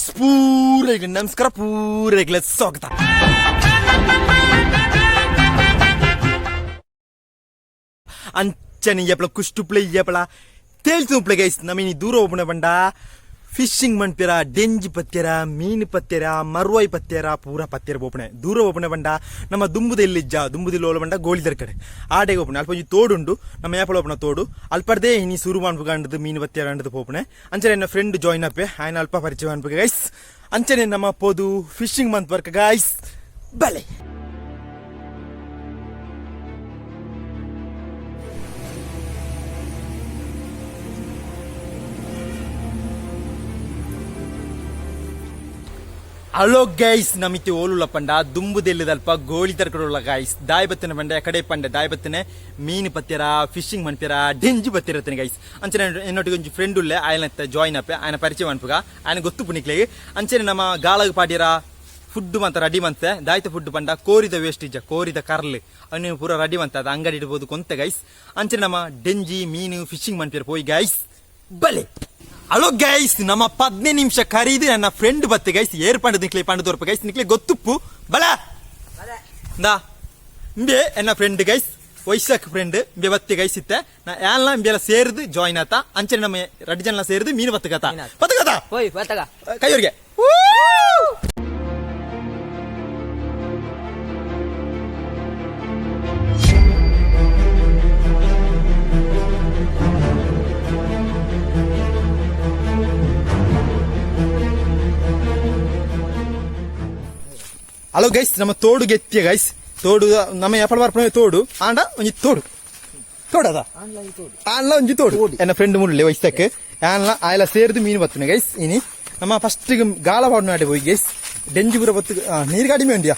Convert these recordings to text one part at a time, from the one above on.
Guys ಪೂರೈಗೆ ನಮಸ್ಕಾರ, ಪೂರೈಗೆ ಸ್ವಾಗತ. ಅಂಚನೆ ಎಪ್ಪಳ ಕುಷ್ಟುಪ್ಲೆ ಎಪ್ಪಳ ತೇಲ್ತುಪ್ಲೆ ಗೈಸ್ ನಮೀನಿ ದೂರ ಹೋಗ್ಬಿಡ ಬಂಡ ಫಿಶಿಂಗ್ ಮನ್ಪೇರ ಡೆಂಜಿ ಪತ್ತೆರ ಮೀನು ಪತ್ತೆರ ಮರುವಾಯಿ ಪತ್ತೆರ ಪೂರ ಪತ್ತೆರ ಬೋಪಣೆ ದೂರ ಹೋಗ್ಬಿಡ ಬಂಡ ನಮ್ಮ ದುಂಬುದಿಲ್ಲಿಜ್ಜ ದುಂಬುದಿಲ್ಲ ಹೋಲ ಬಂಡ ಗೋಳಿದರ ಕಡೆ ಆಡೆಗೆ ಹೋಗ್ಬಿಣೆ ಅಲ್ಪ ಒಂಜಿ ತೋಡುಂಡು ನಮ್ಮ ಏಪಳ ಹೋಗ್ಬಿಣ ತೋಡು ಅಲ್ಪರ್ದೇ ಇನಿ ಸುರು ಮಾಡ್ಬೇಕಂಡದು ಮೀನು ಪತ್ತೆರ ಅಂಡದು ಹೋಗ್ಬಿಣೆ ಅಂಚನೆ ನನ್ನ ಫ್ರೆಂಡ್ ಜಾಯ್ನ್ ಅಪ್ಪೆ ಆಯ್ನ ಅಲ್ಪ ಪರಿಚಯ ಅನ್ಬೇಕು ಗೈಸ್. ಅಂಚನೆ ನಮ್ಮ ಪೋದು ಫಿಶಿಂಗ್ ಮಂತ್ ವರ್ಕ್ ಗೈಸ್ ಬಲೆ. ಹಲೋ ಗೈಸ್, ನಮಿತಿ ಓಲುಲ ಪಂಡ ದುಂಬುದೆಲ್ಲದಲ್ಪ ಗೋಳಿ ತರಕಡುള്ള ಗೈಸ್ ದಾಯ್ ಬತ್ತನೆ ಪಂಡ ಕಡೆ ಪಂಡ ದಾಯ್ ಬತ್ತನೆ ಮೀನು ಪತ್ತೆರ ಫಿಶಿಂಗ್ ಮನ್ಪೇರ ಡೆಂಜಿ ಬತ್ತಿರತ್ತನೆ ಗೈಸ್. ಅಂಚನೆ ಎನ್ನೊಟ್ಟಿಗೆ ಒಂಜಿ ಫ್ರೆಂಡ್ ಉಳ್ಳೆ ಆಯ್ನ ಜಾಯ್ನ್ ಅಪ್ಪೆ ಆಯ್ನ ಪರಿಚಯ ಮನ್ಪುಗ ಆಯ್ನ ಗೊತ್ತು ಪುಣಿಕ್ಲೆಗೆ. ಅಂಚನೆ ನಮ್ಮ ಗಾಳಗ ಪಾಡಿರ ಫುಡ್ ಮಂತ ರೆಡಿ ಮಂತೆ ದಾಯ್ತ ಫುಡ್ ಪಂಡ ಕೋರಿದ ವೇಸ್ಟೇಜ್ ಕೋರಿದ ಕರ್ಲ್ ಅನ್ನು ಪೂರ ರೆಡಿ ಮಂತ ಅದು ಅಂಗಡಿ ಇಡ್ಬೋದು ಕೊಂತ ಗೈಸ್. ಅಂಚನೆ ನಮ್ಮ ಡೆಂಜಿ ಮೀನು ಫಿಶಿಂಗ್ ಮನ್ಪೇರ ಪೋಯ್ ಗೈಸ್ ಬಲೆ. ಹಲೋ ಗೈಸ್, ನಮ್ಮ 15 ನಿಮಿಷ ಕರೀದು ನನ್ನ ಫ್ರೆಂಡ್ ಬತ್ತೆ ಗೈಸ್ ಏರ್ಪಂಡ ನಿಕ್ಲೆ ಪಂಡ ತೋರ್ಪ ಗೈಸ್ ನಿಕ್ಲೆ ಗೊತ್ತುಪ್ಪು ಬಲ ದಾ ಇಂಬೆ ಎನ್ನ ಫ್ರೆಂಡ್ ಗೈಸ್ ವೈಶಾಖ್ ಫ್ರೆಂಡ್ ಇಂಬೆ ಬತ್ತೆ ಗೈಸ್ ಇತ್ತೆ ನಾ ಎಲ್ಲ ಇಂಬೆಲ್ಲ ಸೇರಿದು ಜಾಯ್ನ್ ಆತ. ಅಂಚನೆ ನಮ್ಮ ರೆಡ್ ಜನ ಸೇರಿದು ಮೀನು ಬತ್ತಗತ ಕೈಯವ್ರಿಗೆ. ಹಲೋ ಗೈಸ್, ನಮ್ಮ ತೋಡು ಗೆತ್ತಿಯ ಗೈಸ್ ತೋಡು ನಮ್ಮ ಎಪ್ಪಳ ಬರ್ಪಣ ತೋಡು ಆಂಡ ಒಂಜಿ ತೋಡು ತೋಡದ ಆನ್ಲ ಒಂಜಿ ತೋಡು ಎನ್ನ ಫ್ರೆಂಡ್ ಮುಳ್ಳೆ ವಯಸ್ಸಕ್ಕೆ ಆನ್ಲ ಆಯ್ಲ ಸೇರಿದು ಮೀನು ಬತ್ತನೆ ಗೈಸ್. ಇನಿ ನಮ್ಮ ಫಸ್ಟ್ ಗಾಳ ಪಾಡು ನಾಡಿ ಹೋಗಿ ಗೈಸ್ ಡೆಂಜಿ ಪೂರ ಬತ್ತು ನೀರು ಕಡಿಮೆ ಉಂಡಿಯಾ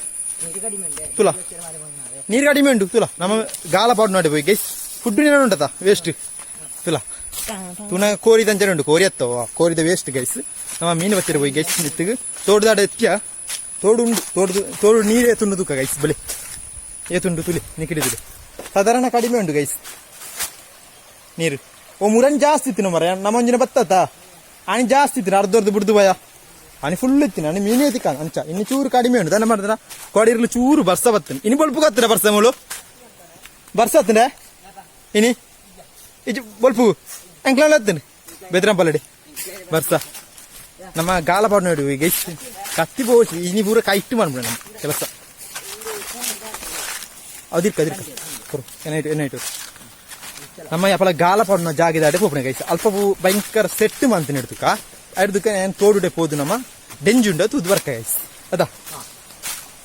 ತುಲ ನೀರು ಕಡಿಮೆ ಉಂಟು ತುಲ ನಮ್ಮ ಗಾಳ ಪಾಡು ನಾಡಿ ಹೋಗಿ ಗೈಸ್ ಫುಡ್ ಉಂಟದ ವೇಸ್ಟ್ ತುಲ ತುನ ಕೋರಿದ ಅಂಚನೆ ಉಂಟು ಕೋರಿ ಎತ್ತವ ಕೋರಿದ ವೇಸ್ಟ್ ಗೈಸ್ ನಮ್ಮ ಮೀನು ಬತ್ತಿರ ಹೋಗಿ ಗೈಸ್ ನಿತ್ತಿಗೆ ತೋಡುದಾಡ ಎತ್ತಿಯ ತೋಡು ಉಂಡು ತೋಡು ನೀರು ಏತುಂಡು ತೂಕ ಗೈಸ್ ಬಲೆ ಏತುಂಡು ತುಲಿ ನಿಕಿಡಿದು ಸಾಧಾರಣ ಕಡಿಮೆ ಉಂಟು ಗೈಸ್ ನೀರು. ಓ ಮುರನ್ ಜಾಸ್ತಿ ಇತ್ತಿನ ಮರ ನಮ್ಮಂಜಿನ ಬತ್ತತ ಆನಿ ಜಾಸ್ತಿ ಇತ್ತಿನ ಅರ್ಧರ್ದು ಬಿಡ್ದು ಭಯ ಆನಿ ಫುಲ್ ಇತ್ತಿನ ಆನಿ ಮೀನು ಎತ್ತಿಕ ಅಂಚ ಇನ್ನು ಚೂರು ಕಡಿಮೆ ಉಂಟು ದನ ಮಾಡಿದ್ರ ಕೊಡಿರ್ಲು ಚೂರು ಬರ್ಸ ಬತ್ತನೆ ಇನ್ನು ಬಲ್ಪು ಕತ್ತಿರ ಬರ್ಸ ಮೂಳು ಬರ್ಸ ಹತ್ತನೆ ಇನಿ ಇಜು ಬಲ್ಪು ಅಂಕ್ಲ ಹತ್ತನೆ ಬೆದ್ರಂಪಲ್ಲಡಿ ಬರ್ಸ ನಮ್ಮ ಗಾಳ ಪಾಡು ನೋಡಿ ಗೈಸ್ ಕತ್ತಿ ಪೋಸಿ ಇನಿ ಪೂರ ಕೈಟ್ಟು ಮಾಡ್ಬಿಡ ನಮ್ಮ ಕೆಲಸ ಅದಿರ್ಕ ಏನಾಯ್ತು ನಮ್ಮ ಅಪ್ಪಳ ಗಾಳ ಪಾಡಿನ ಜಾಗದಾಡೆ ಹೋಗ್ಬಿಡ ಗೈಸ್ ಅಲ್ಪ ಭಯಂಕರ ಸೆಟ್ ಮಂತೀನಿ ಹಿಡ್ತುಕ ಹಿಡ್ದಕ್ಕೆ ಏನು ತೋಡುಡೆ ಪೋದು ನಮ್ಮ ಡೆಂಜಿ ಉಂಡ ತುದ್ ಬರ್ಕ ಗೈಸ್ ಅದಾ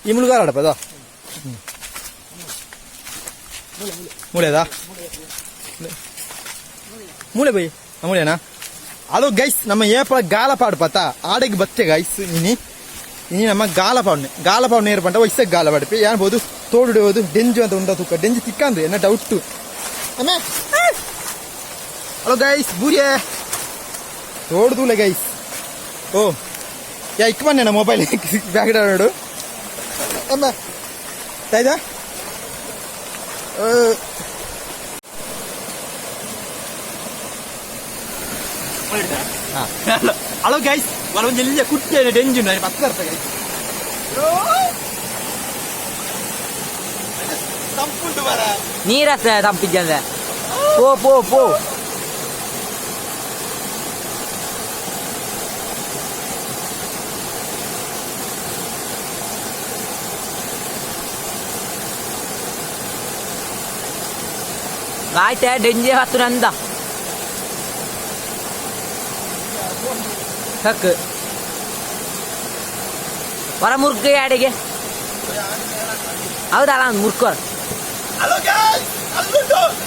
ಈ ಮುಳುಗಾರಡಪ್ಪ ಅದಾ ಮೂಳೆ ಅದಾ ಮೂಳೆ ಬೈ ಮೂಳೆನಾ. ಹಲೋ ಗೈಸ್, ನಮ್ಮ ಏಪಳ ಗಾಳ ಪಾಡು ಪತ್ತ ಆಡೆಗೆ ಬತ್ತೆ ಗೈಸ್ ಇನಿ ನಮ್ಮ ಗಾಳ ಪಾಡು ನೇರು ಪಂಡ ವಯಸ್ಸಾಗ ಗಾಳ ಪಾಡಿಪಿ ಏನ್ಬೋದು ತೋಡುಡಿಬೋದು ಡೆಂಜು ಅಂತ ಉಂಟ ತೂಕ ಡೆಂಜಿ ತಿಕ್ಕಂದ್ರೆ ಏನ ಡೌಟ್. ಹಲೋ ಗೈಸ್ ಬೂರಿಯೇ ತೋಡ್ದೂಲೆ ಗೈಸ್. ಓ ಯಾ ಇಕ್ಕ ಬನ್ನೇನ ಮೊಬೈಲ್ ಬ್ಯಾಗ್ ನೋಡು ಅಮ್ಮ ತಾಯ್ದಾ. ಹಲೋ ಗೈಸ್, ಒಂದು ಎಲ್ಲಿ ಕುಟ್ಟಿ ಡೆಂಜು ಪತ್ತ ಗೈಸ್ ತಂಪುಂಟು ಬರ ನೀರತ್ತ ತಂಪಿದ್ದ ಪೋ ಪೋ ಪೋ ಆಯ್ತಾ ಡೆಂಜಿ ಹತ್ತು ನಂದ ಹಕ್ ಹೊರ ಮುರ್ಕ ಅಡಿಗೆ ಹೌದಾ ಮುರ್ಕ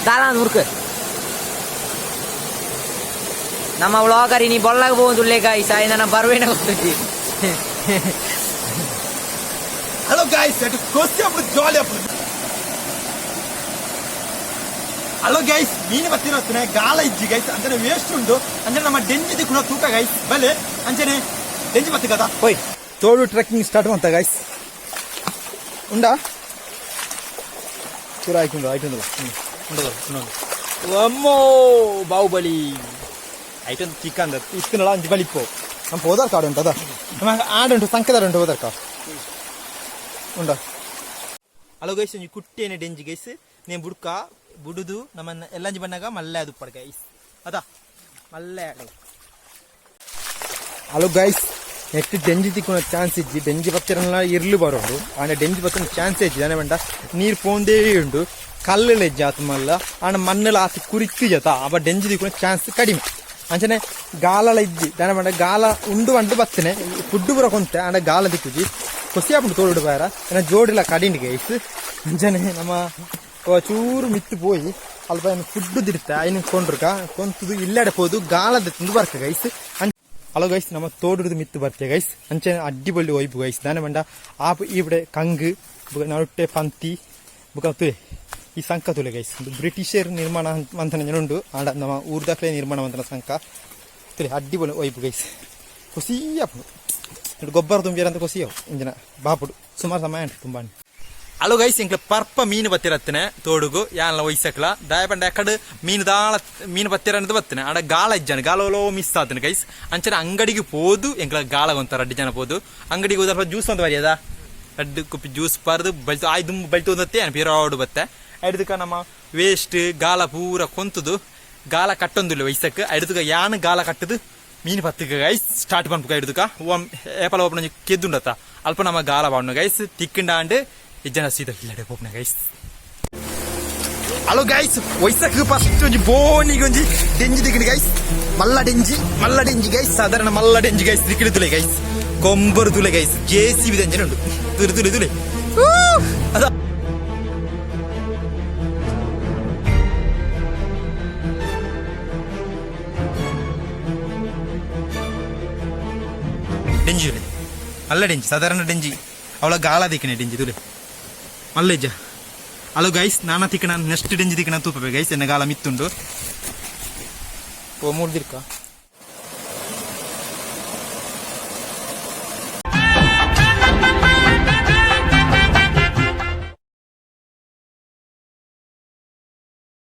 ದಾಲಾನ್ ಮುರ್ಕ ನಮ್ಮ ವ್ಲಾಗರ್ ನೀ ಬೊಲ್ಲಾಗ ಹೋಗುದಿಲ್ಲ ಗಾಯ್ಸ್ ಆಯ್ನ ನಾನು ಬರುವೇನ ಗೊತ್ತೈತಿ. ಹಲೋ ಗಾಯ್ಸ್, ಜಾಲಿ ಹಲೋ ಗೈಸ್, ಮೀನು ಬತ್ತಿರೋತ್ತನೆ ಗಾಳ ಇಜ್ಜಿ ಗೈಸ್ ಅಂಚನೆ ವೇಸ್ಟ್ ಉಂಟು ಅಂದ್ರೆ ನಮ್ಮ ಡೆಂಜಿ ದಿಕ್ಕುನ ತೂಕ ಗೈಸ್ ಬಲೆ ಅಂಚನೆ ಡೆಂಜಿ ಬತ್ತಿ ಕದ ಹೋಯ್ ತೋಡು ಟ್ರೆಕ್ಕಿಂಗ್ ಸ್ಟಾರ್ಟ್ ಮಾಡ್ತಾ ಗೈಸ್ ಉಂಡಾ ಚೂರ ಆಯ್ತು ಅಮ್ಮೋ ಬಾಹುಬಲಿ ಐಟೊಂದು ಚಿಕ್ಕ ಅಂದ ಇಸ್ಕನಲ್ಲ ಅಂಜಿ ಬಲಿಪ್ಪು ನಮ್ಮ ಹೋದಾರ್ ಕಾಡು ಉಂಟು ಅದ ನಮ್ಮ ಆಡುಂಟು ಸಂಕದಾರ ಉಂಟು ಹೋದಾರ್ ಕಾಡು ಉಂಡ ಹಲೋ ಗೈಸ್ ಒಂಜಿ ಕುಟ್ಟೇನೆ ಡೆಂಜಿ ಗೈಸ್ ನೇಮ್ ಬುಡ್ಕ ಬುಡುದು ನಮ್ಮನ್ನ ಎಲ್ಲಂಜಿ ಬಣ್ಣಗ ಮಲ್ಲೆ ಅದು ಪಡ ಗೈಸ್ ಅದ ಮಲ್ಲೆ ಆಡು ಹಲೋ ಗೈಸ್ ನೆಕ್ಸ್ಟ್ ಡೆಂಜಿ ತಿಕ್ಕುನ ಚಾನ್ಸ್ ಇಜ್ಜಿ ಡೆಂಜಿ ಪತ್ತಿರಲ್ಲ ಇರ್ಲು ಬರೋದು ಆಂಡ ಡೆಂಜಿ ಪತ್ತಿನ ಚಾನ್ಸ್ ಇಜ್ಜಿ ದಾನೆ ಬಂಡ ನೀರು ಪೋಂದೇ ಉಂಡು ಕಲ್ಲು ಇಜ್ಜಿ ಆತ ಮಲ್ಲ ಆಂಡ ಮಣ್ಣಲ್ಲಿ ಆತ ಕುರಿಕ್ಕು ಜತ ಅವ ಡೆಂಜಿ ತಿಕ್ಕುನ ಚಾನ್ಸ್ ಕಡಿಮೆ ಅಂಚನೆ ಗಾಲ ಇಜ್ಜಿ ದಾನೆ ಬಂಡ ಗಾಲ ಉಂಡು ಅಂಟು ಬತ್ತನೆ ಫುಡ್ ಬರ ಕೊಂತೆ ಆಂಡ ಗಾಲ ತಿಕ್ಕುಜಿ ಕೊಸಿಯಾಪುಂಡು ತೋಡು ಬಾರ ಏನ ಜೋಡಿಲ್ಲ ಕಡಿಂಡಿ ಗೈಸ್ ಅಂಚನೆ ನಮ್ಮ ಚೂರು ಮಿತ್ತು ಪೋಯಿ ಅಲ್ಪ ಏನು ಫುಡ್ ದಿರ್ತ ಐನು ಕೊಂಡ್ರಕ ಕೊಂತದು ಇಲ್ಲಾಡೆ ಪೋದು ಗಾಲದ ತಿಂದು ಬರ್ಕ ಗೈಸ್ ಹಲೋ ಗೈಸ್ ನಮ್ಮ ತೋಡುದು ಮಿತ್ತು ಬರ್ತೆ ಗೈಸ್ ಅಂಚನೆ ಅಡ್ಡಿಬಳ್ಳಿ ಒಯ್ಪು ಗೈಸ್ ದಾನೆ ಬಂಡ ಆಪು ಈಬಡೆ ಕಂಗು ನರುಟ್ಟೆ ಪಂತಿ ಬುಕ ತುಲೆ ಈ ಸಂಕ ತುಲೆ ಗೈಸ್ ಬ್ರಿಟಿಷರ್ ನಿರ್ಮಾಣ ಮಂತನ ಉಂಡು ಆಂಡ ನಮ್ಮ ಊರ್ದಾಕ್ಲೆ ನಿರ್ಮಾಣ ಮಂತನ ಸಂಕ ತುಲೆ ಅಡ್ಡಿಬಳ್ಳಿ ಒಯ್ಪು ಗೈಸ್ ಕೊಸಿಯಾಪು ಗೊಬ್ಬರ ತುಂಬಿರಂತ ಕೊಸಿಯವು ಇಂಜಿನ ಬಾಪುಡು ಸುಮಾರು ಸಮಯ ಉಂಟು ತುಂಬಾ ಹಲೋ ಗೈಸ್ ಇಂಕ್ಲ ಪರ್ಪ ಮೀನು ಬತ್ತಿರತ್ತನೆ ತೋಡುಗು ಯಾನ್ಲ ಒಯ್ಸಕ್ಲ ದಾಯಪಂಡ ಎಕಡು ಮೀನು ಬತ್ತಿರಂತ ಬತ್ತನೆ ಆಡ ಗಾಳ ಇಜ್ಜಾನೆ ಗಾಲೋ ಮಿಸ್ ಆತನೆ ಗೈಸ್ ಅಂಚನೆ ಅಂಗಡಿಗೆ ಹೋದು ಎಂಕ್ಲ ಗಾಳ ಒಂತಾರ ಅಡ್ಡಿ ಜನ ಹೋದು ಅಂಗಡಿಗೆ ಹೋದ ಜ್ಯೂಸ್ ಅಂತ ಬರಿಯದ ಅಡ್ಡು ಕುಪ್ಪಿ ಜ್ಯೂಸ್ ಪರ್ದು ಬಲ್ತು ಆಯ್ ದುಂಬು ಬಲ್ತು ಒಂದತ್ತೆ ಪಿರಾಡು ಬತ್ತೆ ಅಡ್ದಕ್ಕ ನಮ್ಮ ವೇಸ್ಟ್ ಗಾಲ ಪೂರ ಕೊಂತದು ಗಾಲ ಕಟ್ಟೊಂದಿಲ್ಲ ವಯಸ್ಸಕ್ಕೆ ಅಡ್ದಕ್ಕ ಯಾನ್ ಗಾಲ ಕಟ್ಟದು ಮೀನು ಪತ್ತಿಗೆ ಗೈಸ್ ಸ್ಟಾರ್ಟ್ ಪಂಪಕ ಹಿಡ್ದುಕ ಏಪಲ ಓಪನ ಕೆದ್ದುಂಡತ್ತ ಅಲ್ಪ ನಮ್ಮ ಗಾಲ ಬಾಡ್ನ ಗೈಸ್ ತಿಕ್ಕಿಂಡಾಂಡ್ ಇಜ್ಜನ ಸೀದ ಇಲ್ಲಡೆ ಪೋಪ್ನ ಗೈಸ್ ಹಲೋ ಗೈಸ್ ವಯಸ್ಸಕ್ಕೆ ಫಸ್ಟ್ ಒಂಜಿ ಬೋನಿಗೆ ಒಂಜಿ ಡೆಂಜಿ ದಿಕ್ಕಿನ ಗೈಸ್ ಮಲ್ಲ ಡೆಂಜಿ ಗೈಸ್ ಸಾಧಾರಣ ಮಲ್ಲ ಡೆಂಜಿ ಗೈಸ್ ದಿಕ್ಕಿನ ತುಲೆ ಗೈಸ್ ಕೊಂಬರು ತುಲೆ ಗೈಸ್ JCB ದಂಜನೆ ಉಂಟು ತುಲೆ ಅದ ಡೆಂಜಿ ಮಲ್ಲ ಡೆಂಜಿ ಸಾಧಾರಣ ಡೆಂಜಿ ಅವಳ ಗಾಳ ದಿಕ್ಕನೆ ಡೆಂಜಿ ತುಲೆ ಮಲ್ಲೆಜ್ಜ ಹಲೋ ಗೈಸ್ ನಾನಾ ತಿಕ್ಕಣ ನೆಕ್ಸ್ಟ್ ಡೆಂಜಿ ತಿಕ್ಕಣ ತೂಪೆ ಗೈಸ್ ಎನ್ನ ಗಾಲ ಮಿತ್ತುಂಡು ಓ ಮೂಡ್ದಿರ್ಕ